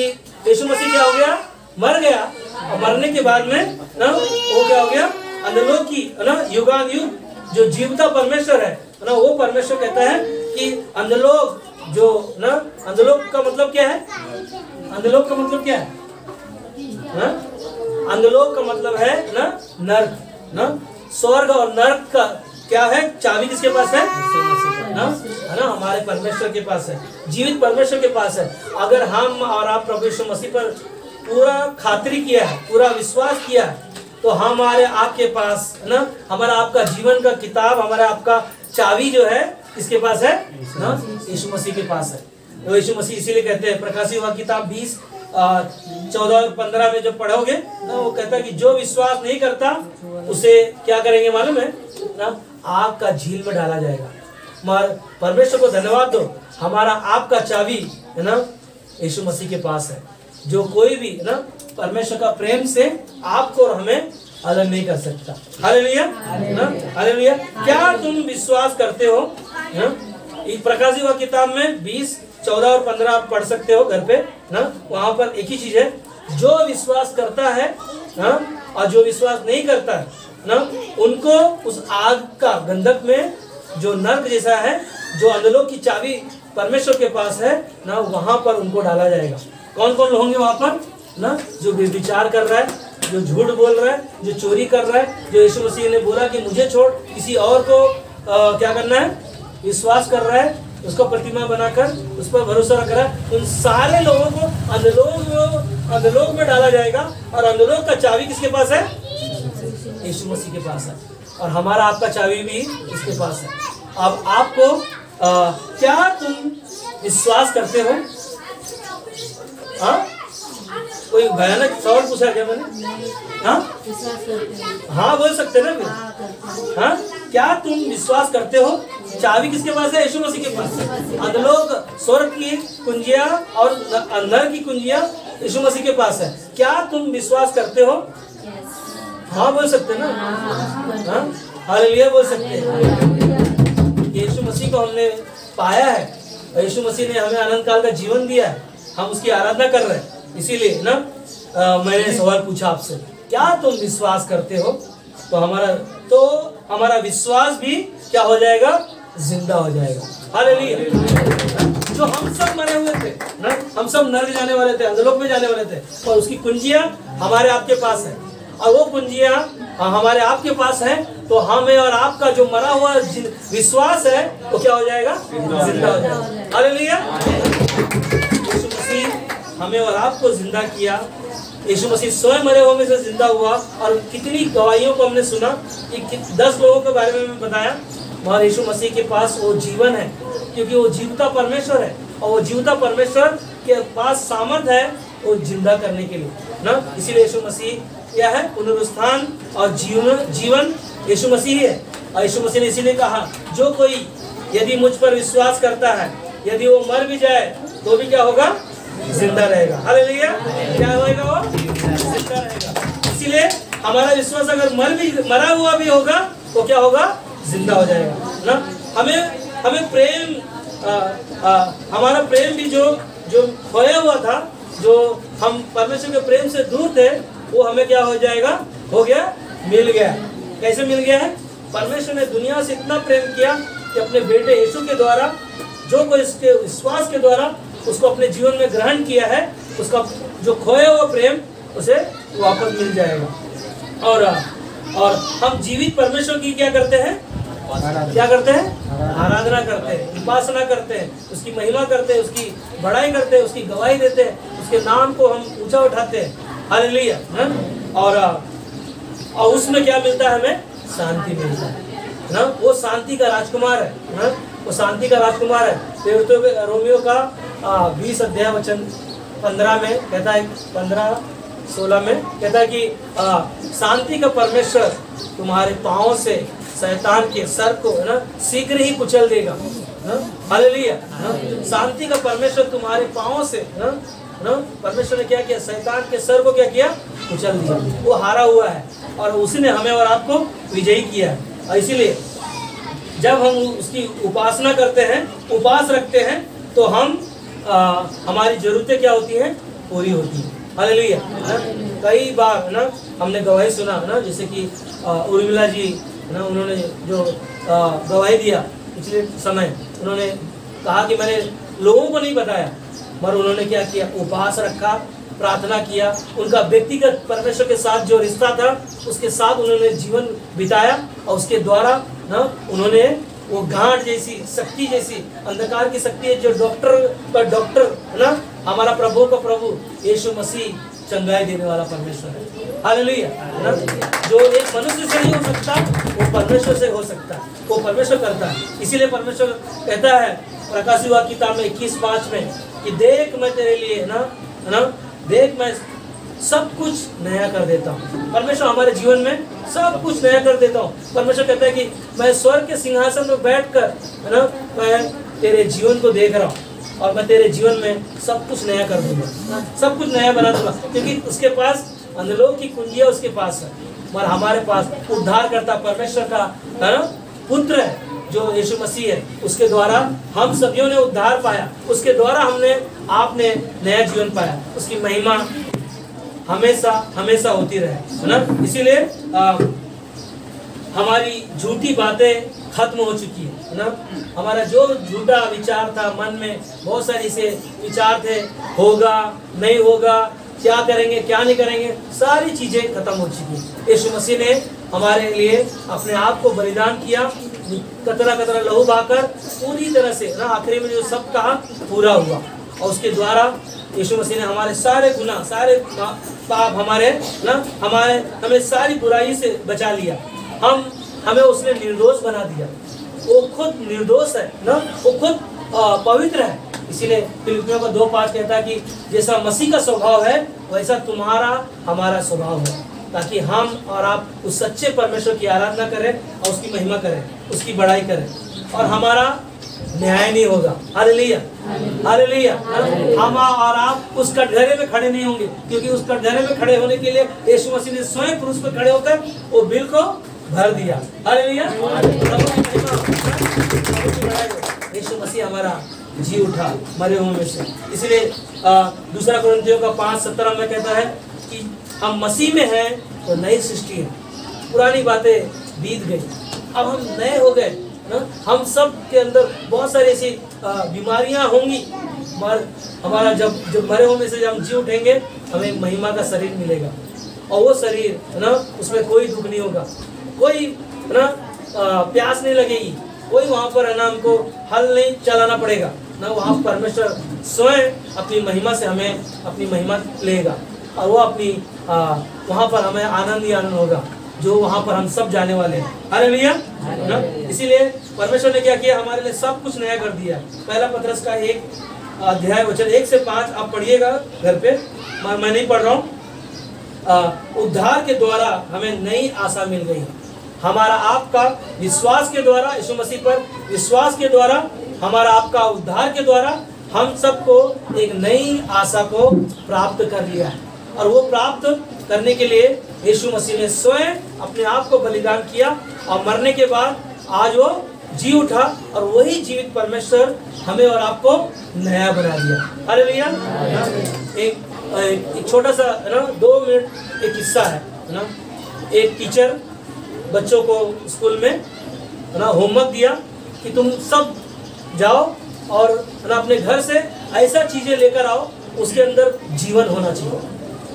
यीशु मसीह क्या हो गया, मर गया, और मरने के बाद में ना वो क्या हो गया, अंधलोक की ना युगानुयुग जो जीवता परमेश्वर है ना, वो परमेश्वर कहता है कि अंधलोक जो ना, अंधलोक का मतलब क्या है, अंधलोक का मतलब क्या है ना, अंधलोक का मतलब है ना नर्क ना। स्वर्ग और नर्क का क्या है, चाबी किसके पास है ना, है ना, हमारे परमेश्वर के पास है, जीवित परमेश्वर के पास है। अगर हम और आप प्रभु यीशु मसीह पर पूरा खातिरी किया है, पूरा विश्वास किया है, तो हमारे आपके पास ना, हमारा आपका जीवन का किताब, हमारा आपका चाबी जो है किसके पास है ना, यीशु मसीह के पास है। तो यीशु मसीह इसीलिए कहते हैं, प्रकाशित हुआ किताब 20 14 और 15 में जब पढ़ोगे ना, वो कहता है कि जो विश्वास नहीं करता उसे क्या करेंगे मालूम है ना, आग का झील में डाला जाएगा। मगर परमेश्वर को धन्यवाद दो, हमारा आपका चाबी है ना यीशु मसीह के पास है, जो कोई भी ना परमेश्वर का प्रेम से आपको और हमें अलग नहीं कर सकता। हालेलुया ना, हालेलुया। क्या तुम विश्वास करते हो ना? प्रकाशित हुआ किताब में 20, 14 और 15 आप पढ़ सकते हो घर पे ना, वहां पर एक ही चीज है, जो विश्वास करता है ना और जो विश्वास नहीं करता है ना, उनको उस आग का गंधक में जो नर्क जैसा है, जो अंधलोक की चाबी परमेश्वर के पास है ना, वहां पर उनको डाला जाएगा। कौन कौन होंगे वहां पर ना, जो व्यभिचार कर रहा है, जो झूठ बोल रहा है, जो चोरी कर रहा है, जो यीशु मसीह ने बोला कि मुझे छोड़ किसी और को क्या करना है, विश्वास कर रहा है, उसको प्रतिमा बनाकर उस पर भरोसा रख रहा है, उन सारे लोगों को अंधलोक में डाला जाएगा। और अंधलोक का चाबी किसके पास है, यीशु मसीह के पास है, और हमारा आपका चाबी भी इसके पास है। अब आपको क्या तुम विश्वास करते हो? हाँ, कोई भयानक सवाल पूछा क्या मैंने? हाँ बोल सकते ना फिर। हाँ, क्या तुम विश्वास करते हो? चाबी किसके पास है, यीशु मसीह के पास है। अंधलोक स्वर्ग की कुंजियां और नरक की कुंजियां यीशु मसीह के पास है। क्या तुम विश्वास करते हो? हाँ बोल सकते ना। हाँ, हालेलुया बोल सकते हैं। यीशु मसीह को हमने पाया है, और यीशु मसीह ने हमें अनंत काल का जीवन दिया है, हम उसकी आराधना कर रहे हैं। इसीलिए ना मैंने सवाल पूछा आपसे, क्या तुम विश्वास करते हो? तो हमारा विश्वास भी क्या हो जाएगा? जिंदा हो जाएगा। हालेलुया। जो हम सब मरे हुए थे ना, हम सब नरक जाने वाले थे, अधोलोक में जाने वाले थे, और उसकी कुंजियां हमारे आपके पास है, और वो कुंजियां हमारे आपके पास है। तो हमें और आपका जो मरा हुआ विश्वास है वो क्या हो जाएगा? जिंदा हो जाएगा। हालेलुया। यीशु मसीह हमें और आपको जिंदा किया। यीशु मसीह स्वयं मरे हुए में से जिंदा हुआ। और कितनी गवाहियों को हमने सुना कि 10 लोगों के बारे में बताया, और यीशु मसीह के पास वो जीवन है, क्योंकि वो जीवता परमेश्वर है, और वो जीवता परमेश्वर के पास सामर्थ्य है वो जिंदा करने के लिए ना। इसीलिए यीशु मसीह क्या है? पुनरुत्थान और जीवन यीशु मसीह है। और यीशु मसीह ने इसीलिए कहा, जो कोई यदि मुझ पर विश्वास करता है, यदि वो मर भी जाए तो भी क्या होगा? जिंदा रहेगा। हालेलुया। क्या होगा? वो जिंदा रहेगा। इसीलिए हमारा विश्वास अगर मरा हुआ भी होगा तो क्या होगा? जिंदा हो जाएगा ना। हमें प्रेम, हमारा प्रेम भी जो खोया हुआ था, जो हम परमेश्वर के प्रेम से दूर थे, वो हमें क्या हो जाएगा? हो गया, मिल गया। कैसे मिल गया है? परमेश्वर ने दुनिया से इतना प्रेम किया कि अपने बेटे यीशु के द्वारा, जो कोई इसके विश्वास के द्वारा उसको अपने जीवन में ग्रहण किया है, उसका जो खोया हुआ प्रेम उसे वापस मिल जाएगा। और हम जीवित परमेश्वर की क्या करते हैं? क्या करते हैं? आराधना करते हैं, उपासना करते हैं, उसकी महिमा करते हैं, उसकी बड़ाई करते हैं, उसकी गवाही देते हैं, उसके नाम को हम ऊंचा उठाते हैं। हालेलुया। और उसमें क्या मिलता है? हमें शांति मिलता है ना। वो शांति का राजकुमार है ना, वो शांति का राजकुमार है। रोमियो का 20 अध्याय वचन 15 में कहता है, 15-16 में कहता है कि शांति का परमेश्वर तुम्हारे पांवों से शैतान के सर को है ना शीघ्र ही कुचल देगा। हालेलुया। शांति का परमेश्वर तुम्हारे पांवों से ना परमेश्वर ने क्या किया? शैतान के सर को क्या किया? कुचल दिया। वो हारा हुआ है और उसने हमें और आपको विजयी किया है। और इसीलिए जब हम उसकी उपासना करते हैं, उपवास रखते हैं, तो हमारी जरूरतें क्या होती हैं? पूरी होती है। हालेलुया। कई बार ना हमने गवाही सुना ना, जैसे कि उर्मिला जी ना, उन्होंने जो गवाही दिया पिछले समय, उन्होंने कहा कि मैंने लोगों को नहीं बताया, मगर उन्होंने क्या किया? उपवास रखा, प्रार्थना किया, उनका व्यक्तिगत परमेश्वर के साथ जो रिश्ता था उसके साथ उन्होंने जीवन बिताया, और उसके द्वारा ना उन्होंने वो गांठ जैसी शक्ति, जैसी अंधकार की शक्ति है, जो डॉक्टर है ना, हमारा प्रभु का प्रभु यीशु मसीह चंगाई देने वाला परमेश्वर है। हालेलुया। जो एक मनुष्य से नहीं हो सकता वो परमेश्वर से हो सकता है, वो परमेश्वर करता है। इसीलिए परमेश्वर कहता है प्रकाशित वाक्य किताब में 21:5 में कि देख मैं तेरे लिए ना देख मैं सब कुछ नया कर देता हूँ। परमेश्वर हमारे जीवन में सब कुछ नया कर देता हूँ। परमेश्वर कहता है कि मैं स्वर्ग के सिंहासन में बैठकर है ना, मैं तेरे जीवन को देख रहा हूँ और मैं तेरे जीवन में सब कुछ नया कर दूंगा, सब कुछ नया बना दूंगा, क्योंकि उसके पास अधोलोक की कुंजियां उसके पास है, मगर हमारे पास उद्धार करता परमेश्वर का है ना पुत्र है जो यीशु मसीह है। उसके द्वारा हम सभी ने उद्धार पाया, उसके द्वारा आपने नया जीवन पाया। उसकी महिमा हमेशा हमेशा होती रहे, है ना। इसीलिए हमारी झूठी बातें खत्म हो चुकी है ना। हमारा जो झूठा विचार था, मन में बहुत सारे ऐसे विचार थे, होगा नहीं होगा, क्या करेंगे क्या नहीं करेंगे, सारी चीजें खत्म हो चुकी है। यीशु मसीह ने हमारे लिए अपने आप को बलिदान किया, कतरा कतरा लहू बहाकर पूरी तरह से ना, आखिरी में जो सब कहा पूरा हुआ, और उसके द्वारा यीशु मसीह ने हमारे सारे गुनाह, सारे पाप हमें सारी बुराई से बचा लिया। हमें उसने निर्दोष बना दिया। वो खुद निर्दोष है ना, वो खुद पवित्र है। इसीलिए फिलिपियों का 2:5 कहता है कि जैसा मसीह का स्वभाव है वैसा तुम्हारा हमारा स्वभाव है, ताकि हम और आप उस सच्चे परमेश्वर की आराधना करें और उसकी महिमा करें, उसकी बड़ाई करें, और हमारा न्याय नहीं होगा। Hallelujah, hallelujah. हम और आप उस कटघरे में खड़े नहीं होंगे, क्योंकि उस कटघरे में खड़े होने के लिए यीशु मसीह ने स्वयं क्रूस पर खड़े होकर वो बिल को भर दिया। हालेलुया। यीशु मसीह हमारा जी उठा मरे हुए में से। इसलिए दूसरा कुरिन्थियों का 5:17 में कहता है कि हम मसीह में हैं तो नई सृष्टि है, पुरानी बातें बीत गई, अब हम नए हो गए ना। हम सब के अंदर बहुत सारी ऐसी बीमारियां होंगी, मगर हमारा जब मरे हुए में से जब हम जी उठेंगे, हमें महिमा का शरीर मिलेगा, और वो शरीर है ना, उसमें कोई दुख नहीं होगा, कोई है ना प्यास नहीं लगेगी, कोई वहाँ पर है ना हमको हल नहीं चलाना पड़ेगा ना। वहाँ परमेश्वर स्वयं अपनी महिमा से हमें अपनी महिमा लेगा, और वो अपनी वहाँ पर हमें आनंद ही आनंद होगा, जो वहाँ पर हम सब जाने वाले हैं। हालेलुया ना। इसीलिए परमेश्वर ने क्या किया, हमारे लिए सब कुछ नया कर दिया। पहला पतरस का 1 अध्याय वचन 1 से 5 आप पढ़िएगा घर पे, मैं नहीं पढ़ रहा हूँ। उद्धार के द्वारा हमें नई आशा मिल गई, हमारा आपका विश्वास के द्वारा, यीशु मसीह पर विश्वास के द्वारा, हमारा आपका उद्धार के द्वारा हम सबको एक नई आशा को प्राप्त कर लिया है। और वो प्राप्त करने के लिए यीशु मसीह ने स्वयं अपने आप को बलिदान किया, और मरने के बाद आज वो जी उठा, और वही जीवित परमेश्वर हमें और आपको नया बना दिया। हालेलुया। एक छोटा सा है ना 2 मिनट एक किस्सा है ना। एक टीचर बच्चों को स्कूल में है ना होमवर्क दिया कि तुम सब जाओ और है ना अपने घर से ऐसा चीजें लेकर आओ, उसके अंदर जीवन होना चाहिए,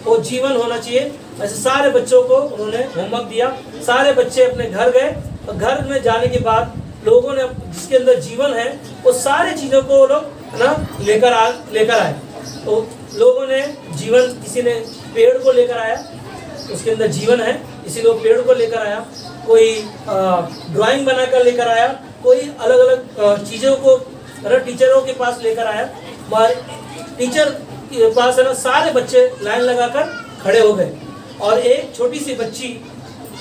वो जीवन होना चाहिए। ऐसे सारे बच्चों को उन्होंने होमवर्क दिया, सारे बच्चे अपने घर गए, और घर में जाने के बाद लोगों ने जिसके अंदर जीवन है वो सारे चीज़ों को वो लोग है ना लेकर आए। तो लोगों ने जीवन, किसी ने पेड़ को लेकर आया, उसके अंदर जीवन है, इसीलिए वो पेड़ को लेकर आया, कोई ड्राइंग बनाकर लेकर आया, कोई अलग अलग चीज़ों को टीचरों के पास लेकर आया। मगर टीचर के पास है ना सारे बच्चे लाइन लगाकर खड़े हो गए, और एक छोटी सी बच्ची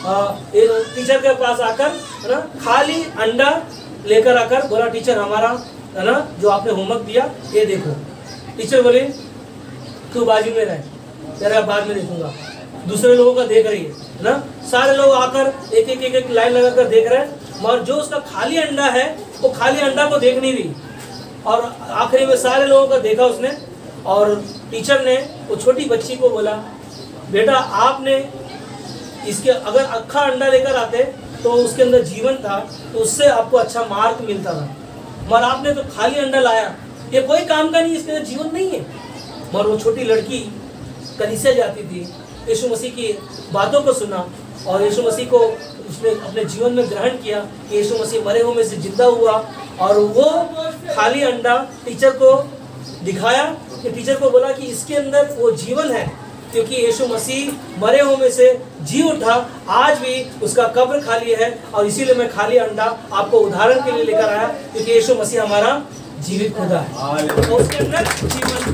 टीचर के पास आकर है ना खाली अंडा लेकर आकर बोला, टीचर हमारा है ना जो आपने होमवर्क दिया ये देखो। टीचर बोले तू बाजू में रह, तेरा बाद में देखूंगा। दूसरे लोगों का देख रही है ना, सारे लोग आकर एक एक लाइन लगाकर देख रहे हैं, मगर जो उसका खाली अंडा है वो खाली अंडा को देख नहीं रही। और आखिरी में सारे लोगों का देखा उसने, और टीचर ने वो छोटी बच्ची को बोला, बेटा आपने इसके अगर अक्खा अंडा लेकर आते तो उसके अंदर जीवन था, तो उससे आपको अच्छा मार्क मिलता था, मगर आपने तो खाली अंडा लाया, ये कोई काम का नहीं, इसके अंदर जीवन नहीं है। मगर वो छोटी लड़की कलीसिया जाती थी, यीशु मसीह की बातों को सुना, और यीशु मसीह को उसने अपने जीवन में ग्रहण किया कि यीशु मसीह मरे हुए में से जिंदा हुआ, और वो खाली अंडा टीचर को दिखाया, कि टीचर को बोला कि इसके अंदर वो जीवन है, क्योंकि यीशु मसीह मरे हुए में से जी उठा, आज भी उसका कब्र खाली है, और इसीलिए मैं खाली अंडा आपको उदाहरण के लिए लेकर आया, क्योंकि यीशु मसीह हमारा जीवित खुदा है, तो उसके अंदर जीवन,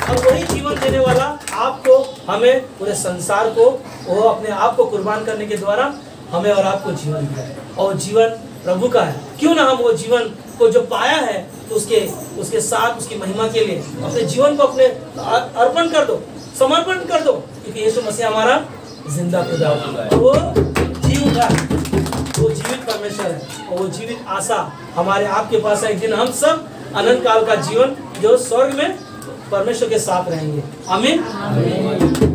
और वही जीवन देने वाला आपको, हमें, पूरे संसार को, वो अपने आप को कुर्बान करने के द्वारा हमें और आपको जीवन दिया है, और जीवन प्रभु का है। क्यों ना हम वो जीवन को जो पाया है तो उसके साथ उसकी महिमा के लिए अपने जीवन को अपने अर्पण कर दो, समर्पण कर दो, क्योंकि यीशु मसीह हमारा जिंदा खुदा है, वो जी उठा, वो जीवित परमेश्वर है, और वो जीवित आशा हमारे आपके पास है। एक दिन हम सब अनंत काल का जीवन जो स्वर्ग में परमेश्वर के साथ रहेंगे। आमीन।